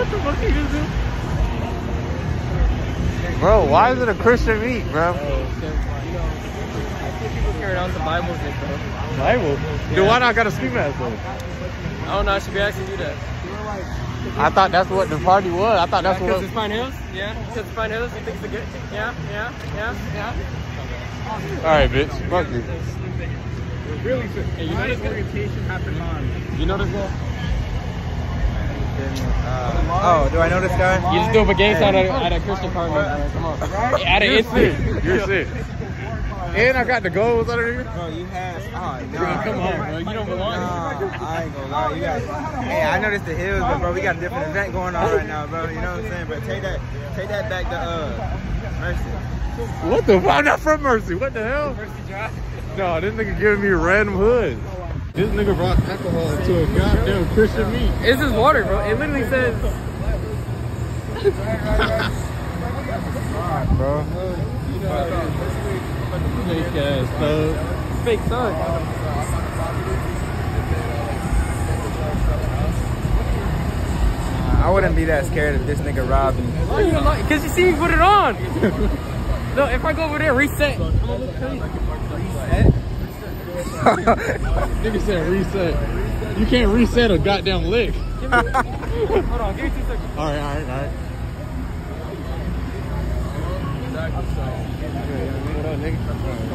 What the fuck you just do? Bro, why is it a Christian meet, bro? I see people carrying on the Bibles and stuff. Bible? Yeah. Dude, why not got a ski mask though? I don't know, I should be actually do that. I thought that's what the party was. I thought that's what. Because it's Pine Hills? Yeah, because it's Pine Hills. You think it's a good? Yeah. Alright, bitch. Fuck you. Really good. Hey, you know this orientation happened on. You know this guy? Oh, do I know this guy? You just do a gang sign at a Christian party. Come on. At an instant. You're sick. And I got the goals under here. Bro, you have. Oh, no. Bro, come on, bro. You don't belong. I ain't gonna lie. You guys. Hey, I noticed the hills, but bro, we got a different event going on right now, bro. You know what I'm saying? But take that back to Mercy. What the fuck? I'm not from Mercy. What the hell? Mercy Drive. No, this nigga giving me random hood. This nigga brought alcohol to a goddamn Christian meet. It's just water, bro. It literally says. Alright, bro. Fake ass thug. Fake thug. I wouldn't be that scared if this nigga robbed me. Why you like? Because you see me put it on. No, if I go over there, reset. Nigga said reset. You can't reset a goddamn lick. Hold on, give me 2 seconds. Alright.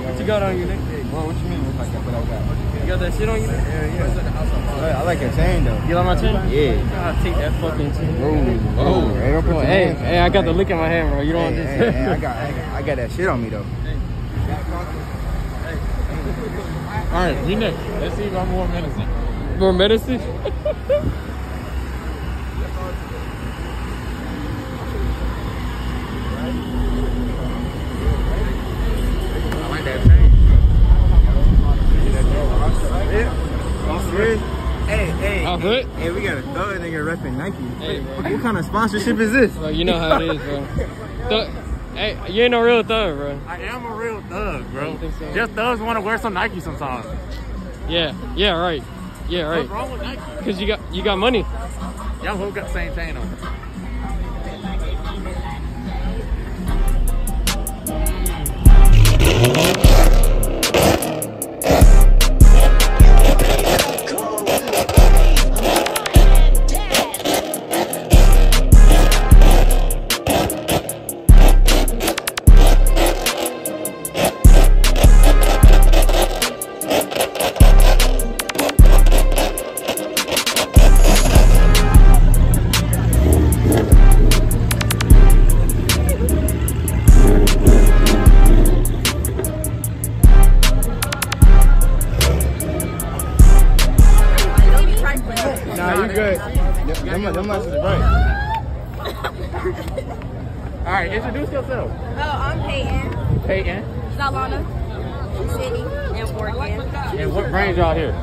What you got on you, nigga? Bro, what you mean? What I got? You got that shit on you? Yeah. I like your chain though. You like my chain? Yeah. I'll take that fucking chain. Hey, I got the lick in my hand, bro. You don't want this. Hey, I got that shit on me though. Alright, me next. Let's see if I'm more menacing. More medicine? I like that chain. Hey, we got a thug nigga repping Nike. Hey, What kind of sponsorship is this? bro, you know how it is, bro. Hey, you ain't no real thug, bro. I am a real thug, bro. don't think so. Just thugs want to wear some Nike sometimes. Yeah, right. Yeah, right. What's wrong with Nike? Because you got money. Y'all both got the same chain on. Them is right. Alright, introduce yourself. Oh, I'm Peyton, Peyton. Zalana, Sydney, and Morgan. And what brings y'all here?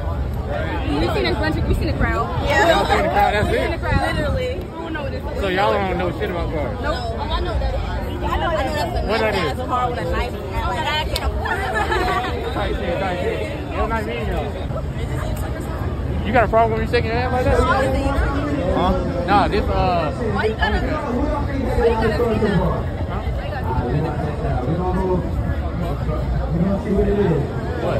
We seen a crowd. Yeah. Y'all seen the crowd, that's We seen it? the crowd. Literally. We don't know what this is. So y'all don't know shit about cars? Nope. I know what that is. I know that's What that is? a car with a knife. Like, I can't afford it. Tight shit. What nice meeting y'all. You got a problem when you shaking your hand like that? Huh? Nah, this Why you gotta see that? What?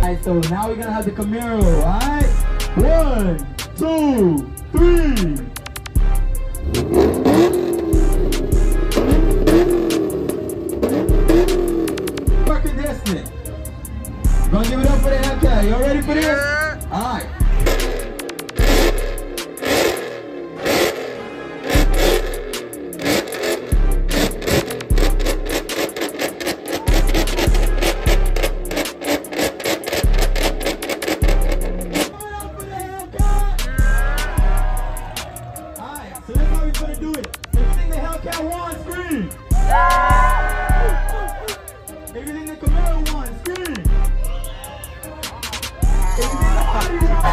Alright, so now we're gonna have the Camaro, alright? 1, 2, 3. Contestant. Gonna give it up for the Hellcat. Y'all ready for this? Yeah. Alright. So that's how we're gonna do it. Everything the Hellcat wants, scream. Everything the Camaro wants, scream. Everything the Audi wants.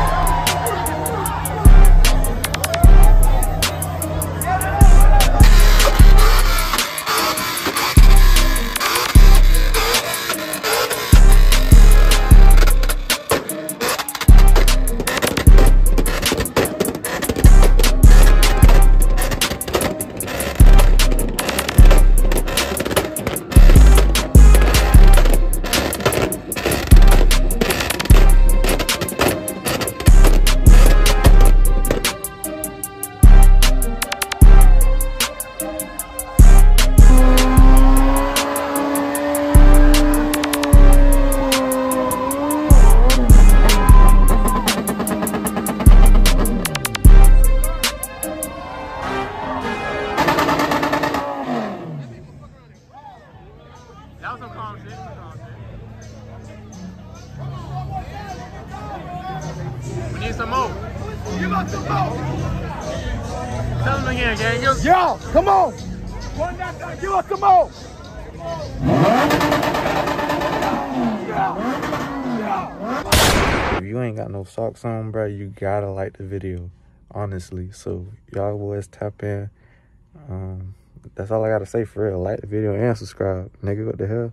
Give us some more. Tell them again, gang. Yo, come on. One that time. Give us some more. If you ain't got no socks on, bro, you gotta like the video, honestly. So y'all boys tap in. That's all I gotta say for real. Like the video and subscribe, nigga. What the hell?